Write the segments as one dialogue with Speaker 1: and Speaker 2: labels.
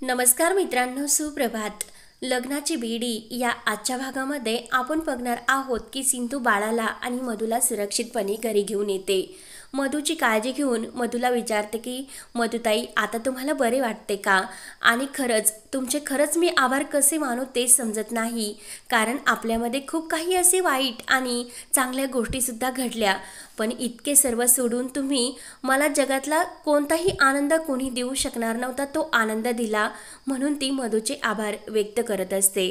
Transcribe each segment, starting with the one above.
Speaker 1: नमस्कार मित्रांनो, सुप्रभात. लग्नाची बेडी या आजच्या भागामध्ये आपण बघणार आहोत की सिंधू बाळाला आणि मधूला सुरक्षितपणे घरी घेऊन येते. मधूची काळजी घेऊन मधूला विचारते की मधुताई, आता तुम्हाला बरे वाटते का? आणि खरंच मी आभार कसे मानू तेच समजत नाही, कारण आपल्यामध्ये खूप काही असे वाईट आणि चांगल्या गोष्टीसुद्धा घडल्या, पण इतके सर्व सोडून तुम्ही मला जगातला कोणताही आनंद कोणी देऊ शकणार नव्हता तो आनंद दिला, म्हणून ती मधूचे आभार व्यक्त करत असते.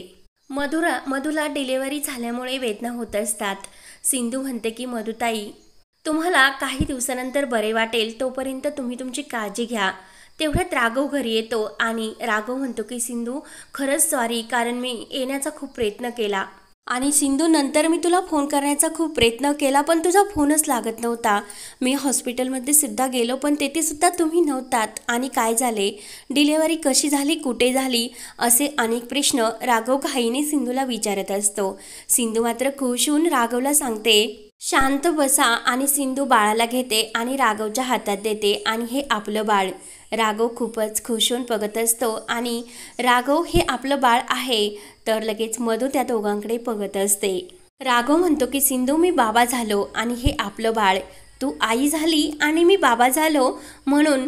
Speaker 1: मधूला डिलिव्हरी झाल्यामुळे वेदना होत असतात. सिंधू म्हणते की मधुताई, तुम्हाला काही दिवसानंतर बरे वाटेल तोपर्यंत तुम्ही तुमची काळजी घ्या. तेवढ्यात राघव घरी येतो आणि राघव म्हणतो की सिंधू, खरंच सॉरी, कारण मी येण्याचा खूप प्रयत्न केला आणि सिंधू नंतर मी तुला फोन करण्याचा खूप प्रयत्न केला पण तुझा फोनच लागत नव्हता. मी हॉस्पिटलमध्ये सुद्धा गेलो पण तेथे सुद्धा तुम्ही नव्हतात. आणि काय झाले, डिलिव्हरी कशी झाली, कुठे झाली, असे अनेक प्रश्न राघव घाईने सिंधूला विचारत असतो. सिंधू मात्र खुश होऊन राघवला सांगते, शांत बसा. आणि सिंधू बाळाला घेते आणि राघवच्या हातात देते आणि हे आपलं बाळ. राघव खूपच खुश होऊन बघत असतो आणि राघव हे आपलं बाळ आहे. तर लगेच मधू त्या दोघांकडे बघत असते. राघव म्हणतो की सिंधू, मी बाबा झालो आणि हे आपलं बाळ. तू आई झाली आणि मी बाबा झालो, म्हणून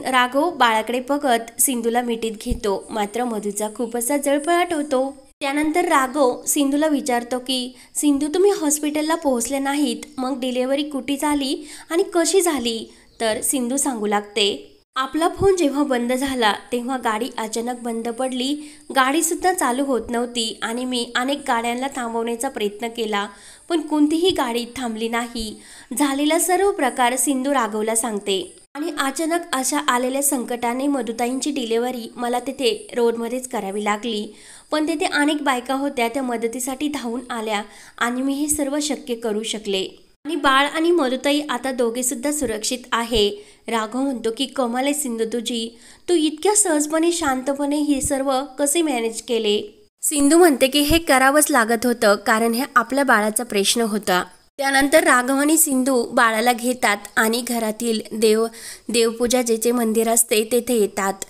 Speaker 1: राघव बाळाकडे बघत सिंधूला मिठीत घेतो. मात्र मधूचा खूप असा जळफळाट होतो. त्यानंतर राघव सिंधूला विचारतो की सिंधू, तुम्ही हॉस्पिटलला पोहोचले नाहीत, मग डिलिव्हरी कुठे झाली आणि कशी झाली? तर सिंधू सांगू लागते, आपला फोन जेव्हा बंद झाला तेव्हा गाडी अचानक बंद पडली. गाडीसुद्धा चालू होत नव्हती आणि मी अनेक गाड्यांना थांबवण्याचा प्रयत्न केला पण कोणतीही गाडी थांबली नाही. झालेला सर्व प्रकार सिंधू राघवला सांगते. आणि अचानक अशा आलेल्या संकटाने मधुताईंची डिलिव्हरी मला तिथे रोडमध्येच करावी लागली, पण तेथे अनेक बायका होत्या, त्या मदतीसाठी धावून आल्या आणि मी हे सर्व शक्य करू शकले. आणि बाळ आणि मधुताई आता दोघे सुद्धा सुरक्षित आहे. राघव म्हणतो की कमाल आहे सिंधू तुझी, तू इतक्या सहजपणे शांतपणे हे सर्व कसे मॅनेज केले? सिंधू म्हणते की हे करावंच लागत होतं, कारण हे आपल्या बाळाचा प्रश्न होता. त्यानंतर राघव आणि सिंधू बाळाला घेतात आणि घरातील देवपूजा जेचे मंदिर असते तेथे येतात.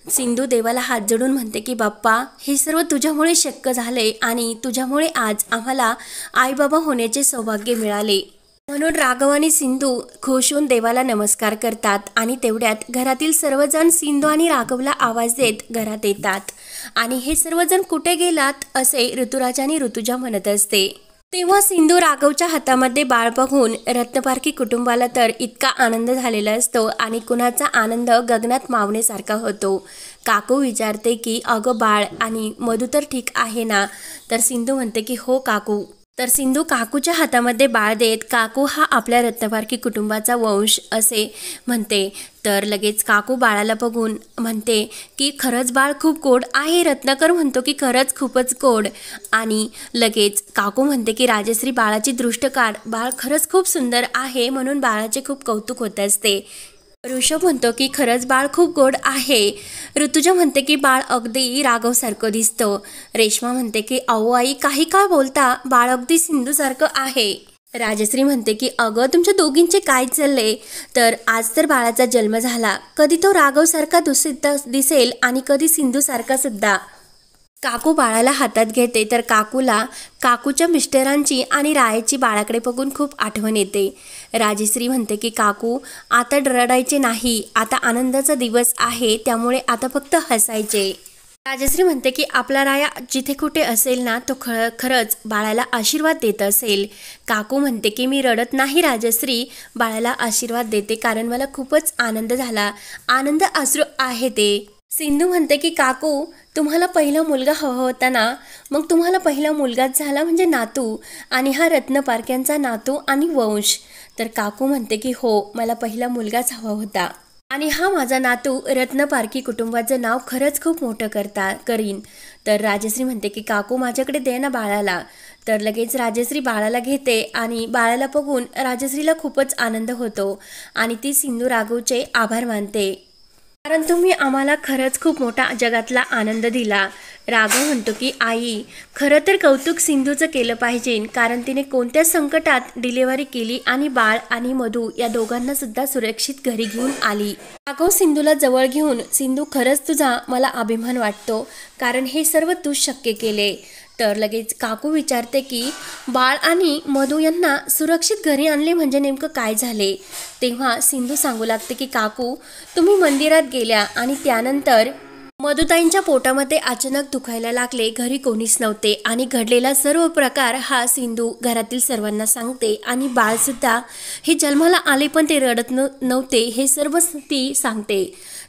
Speaker 1: सिंधू देवाला हात जोडून म्हणते की बाप्पा, हे सर्व तुझ्यामुळे शक्य झाले आणि तुझ्यामुळे आज आम्हाला आईबाबा होण्याचे सौभाग्य मिळाले. म्हणून राघव आणि सिंधू खुश होऊन देवाला नमस्कार करतात आणि तेवढ्यात घरातील सर्वजण सिंधू आणि राघवला आवाज देत घरात येतात. आणि हे सर्वजण कुठे गेलात असे ऋतुराज आणि ऋतुजा म्हणत असते. तेव्हा सिंधू राघवच्या हातामध्ये बाळ बघून रत्नपारखी कुटुंबाला तर इतका आनंद झालेला असतो आणि कुणाचा आनंद गगनात मावण्यासारखा होतो. काकू विचारते की अगं बाळ आणि मधू तर ठीक आहे ना? तर सिंधू म्हणते की हो काकू. तर सिंधू काकूच्या हातामध्ये बाळ देत काकू हा आपल्या रत्नपारखी कुटुंबाचा वंश असे म्हणते. तर लगेच काकू बाळाला बघून म्हणते की खरंच बाळ खूप गोड आहे. रत्नाकर म्हणतो की खरंच खूपच गोड. आणि लगेच काकू म्हणते की राजश्री, बाळाची दृष्ट काढ, बाळ खरंच खूप सुंदर आहे, म्हणून बाळाचे खूप कौतुक होत असते. ऋषभ म्हणतो की खरंच बाळ खूप गोड आहे. ऋतुजा म्हणते की बाळ अगदी राघवसारखं दिसतं. रेश्मा म्हणते की अहो आई, काही काय बोलता, बाळ अगदी सिंधूसारखं आहे. राजश्री म्हणते की अगं तुमच्या दोघींचे काय चालले? तर आज तर बाळाचा जन्म झाला, कधी तो राघवसारखा दिसेल आणि कधी सिंधूसारखा सुद्धा. काकू बाळाला हातात घेते तर काकूला काकूच्या मिस्टरांची आणि रायाची बाळाकडे बघून खूप आठवण येते. राजश्री म्हणते की काकू, आता रडायचे नाही, आता आनंदाचा दिवस आहे, त्यामुळे आता फक्त हसायचे. राजश्री म्हणते की आपला राया जिथे कुठे असेल ना, तो खरंच बाळाला आशीर्वाद देत असेल. काकू म्हणते की मी रडत नाही राजश्री, बाळाला आशीर्वाद देते, कारण मला खूपच आनंद झाला, आनंद अश्रू आहे ते. सिंधू म्हणते की काकू, तुम्हाला पहिला मुलगा हवा होता ना, मग तुम्हाला पहिला मुलगाच झाला म्हणजे नातू, आणि हा रत्नपारख्यांचा नातू आणि वंश. तर काकू म्हणते की हो, मला पहिला मुलगाच हवा होता आणि हा माझा नातू रत्नपारखी कुटुंबाचं नाव खरंच खूप मोठं करीन. तर राजश्री म्हणते की काकू, माझ्याकडे दे ना बाळाला. तर लगेच राजश्री बाळाला घेते आणि बाळाला बघून राजश्रीला खूपच आनंद होतो आणि ती सिंधू राघवचे आभार मानते, कारण तुम्ही आम्हाला खरंच खूप मोठा जगातला आनंद दिला. राघव म्हणतो की आई, खरं तर कौतुक सिंधूचं केलं पाहिजे, कारण तिने कोणत्या संकटात डिलिव्हरी केली आणि बाळ आणि मधू या दोघांना सुद्धा सुरक्षित घरी घेऊन आली. राघव सिंधूला जवळ घेऊन, सिंधू खरंच तुझा मला अभिमान वाटतो, कारण हे सर्व तूच शक्य केले. तर लगेच काकू विचारते की बाळ आणि मधू यांना सुरक्षित घरी आणले म्हणजे नेमकं काय झाले. तेव्हा सिंधू सांगू लागते की काकू, तुम्ही मंदिरात गेल्या आणि त्यानंतर मधुताईंच्या पोटामध्ये अचानक दुखायला लागले, घरी कोणीच नव्हते आणि घडलेला सर्व प्रकार हा सिंधू घरातील सर्वांना सांगते आणि बाळसुद्धा हे जन्माला आले पण ते रडत नव्हते हे सर्व ती सांगते.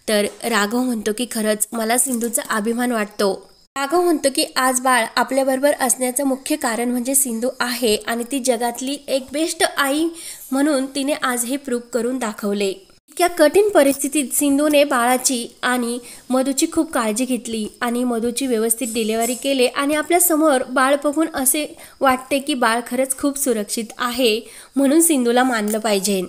Speaker 1: तर राघव म्हणतो की खरंच मला सिंधूचा अभिमान वाटतो. राघव म्हणतो की आज बाळ आपल्याबरोबर असण्याचं मुख्य कारण म्हणजे सिंधू आहे आणि ती जगातली एक बेस्ट आई म्हणून तिने आज हे प्रूव्ह करून दाखवले. इतक्या कठीण परिस्थितीत सिंधूने बाळाची आणि मधूची खूप काळजी घेतली आणि मधूची व्यवस्थित डिलिव्हरी केली आणि आपल्या समोर बाळ बघून असे वाटते की बाळ खरंच खूप सुरक्षित आहे, म्हणून सिंधूला मानलं पाहिजे.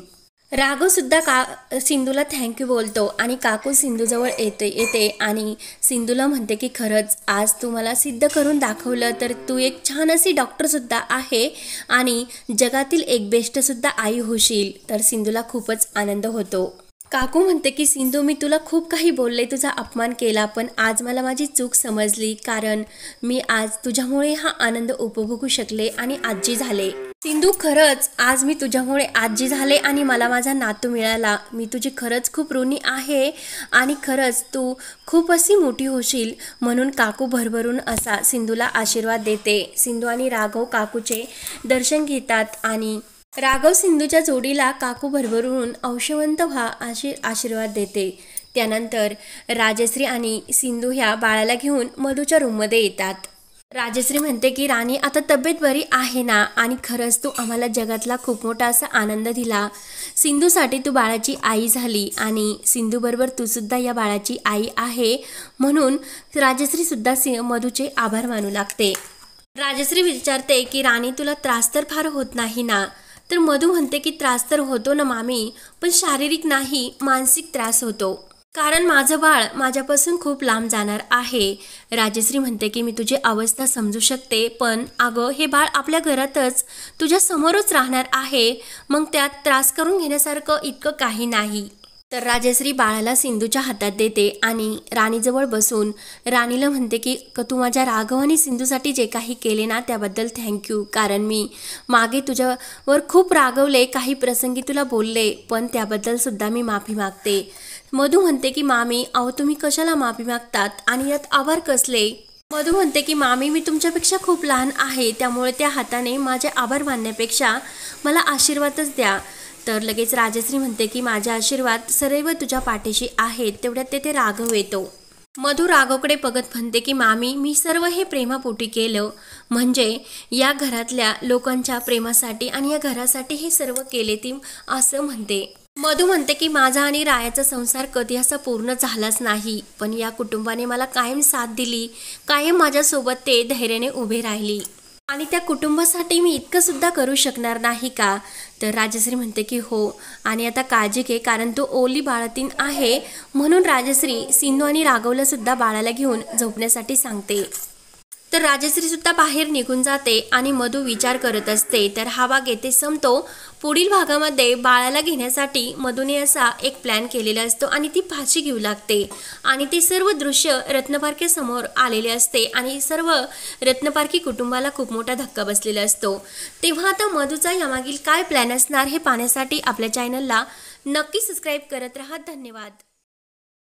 Speaker 1: राघव सुद्धा सिंधूला थँक्यू बोलतो आणि काकू सिंधूजवळ येते आणि सिंधूला म्हणते की खरंच आज तू मला सिद्ध करून दाखवलं, तर तू एक छान अशी डॉक्टरसुद्धा आहे आणि जगातील एक बेस्टसुद्धा आई होशील. तर सिंधूला खूपच आनंद होतो. काकू म्हणते की सिंधू, मी तुला खूप काही बोलले, तुझा अपमान केला, पण आज मला माझी चूक समजली, कारण मी आज तुझ्यामुळे हा आनंद उपभोगू शकले आणि आजी झाले. सिंधू, खरंच आज मी तुझ्यामुळे आजी झाले आणि मला माझा नातू मिळाला. मी तुझी खरंच खूप ऋणी आहे आणि खरंच तू खूप अशी मोठी होशील, म्हणून काकू भरभरून असा सिंधूला आशीर्वाद देते. सिंधू आणि राघव काकूचे दर्शन घेतात आणि राघव सिंधूच्या जोडीला काकू भरभरून औषधवंत व्हा अशी आशीर्वाद देते. त्यानंतर राजश्री आणि सिंधू ह्या बाळाला घेऊन मधूच्या रूममध्ये येतात. राजश्री म्हणते की राणी, आता तब्येत बरी आहे ना, आणि खरंच तू आम्हाला जगातला खूप मोठा असा आनंद दिला. सिंधूसाठी तू बाळाची आई झाली आणि सिंधूबरोबर तू सुद्धा या बाळाची आई आहे, म्हणून राजश्री सुद्धा मधूचे आभार मानू लागते. राजश्री विचारते की राणी, तुला त्रास तर फार होत नाही ना? तर मधू म्हणते की त्रास तर होतो ना मामी, पण शारीरिक नाही, मानसिक त्रास होतो, कारण माझं बाळ माझ्यापासून खूप लांब जाणार आहे. राजश्री म्हणते की मी तुझी अवस्था समजू शकते, पण अगं हे बाळ आपल्या घरातच तुझ्या समोरच राहणार आहे, मग त्यात त्रास करून घेण्यासारखं इतकं काही नाही. तर राजश्री बाळाला सिंधूच्या हातात देते आणि राणीजवळ बसून राणीला म्हणते की तू माझ्या राघव आणि सिंधूसाठी जे काही केले ना त्याबद्दल थँक्यू, कारण मी मागे तुझ्यावर खूप रागवले, काही प्रसंगी तुला बोलले, पण त्याबद्दल सुद्धा मी माफी मागते. मधू म्हणते की मामी, अहो तुम्ही कशाला माफी मागतात आणि यात आभार कसले? मधू म्हणते की मामी, मी तुमच्यापेक्षा खूप लहान आहे, त्यामुळे त्या हाताने माझे आभार मानण्यापेक्षा मला आशीर्वादच द्या. तर लगेच राजश्री म्हणते की माझा आशीर्वाद सदैव तुझ्या पाठीशी आहे. तेवढ्यात तेथे राघव येतो. मधू राघवकडे बघत म्हणते की मामी, मी सर्व हे प्रेमापोटी केलं, म्हणजे या घरातल्या लोकांच्या प्रेमासाठी आणि या घरासाठी हे सर्व केले ती असं म्हणते. मधू म्हणते की माझा आणि रायाचा संसार कधी असा पूर्ण झालाच नाही, पण या कुटुंबाने मला कायम साथ दिली, कायम माझ्यासोबत ते धैर्याने उभे राहिली, आणि त्या कुटुंबासाठी मी इतकं सुद्धा करू शकणार नाही का? तर राजश्री म्हणते की हो, आणि आता काळजी घे, कारण तो ओली बाळातीन आहे, म्हणून राजश्री सिंधू आणि राघवला सुद्धा बाळाला घेऊन झोपण्यासाठी सांगते. तर राजश्री सुद्धा बाहेर निघून जाते आणि मधू विचार करत असते. तर हा भाग येथे संपतो. पुढील भागामध्ये बाळाला घेण्यासाठी मधूने असा एक प्लॅन केलेला असतो आणि ती फाशी घेऊ लागते आणि ते सर्व दृश्य रत्नपारखी समोर आलेले असते आणि सर्व रत्नपारखी कुटुंबाला खूप मोठा धक्का बसलेला असतो. तेव्हा आता मधूचा यामागील काय प्लॅन असणार हे पाहण्यासाठी आपल्या चॅनलला नक्की सबस्क्राईब करत राहा. धन्यवाद.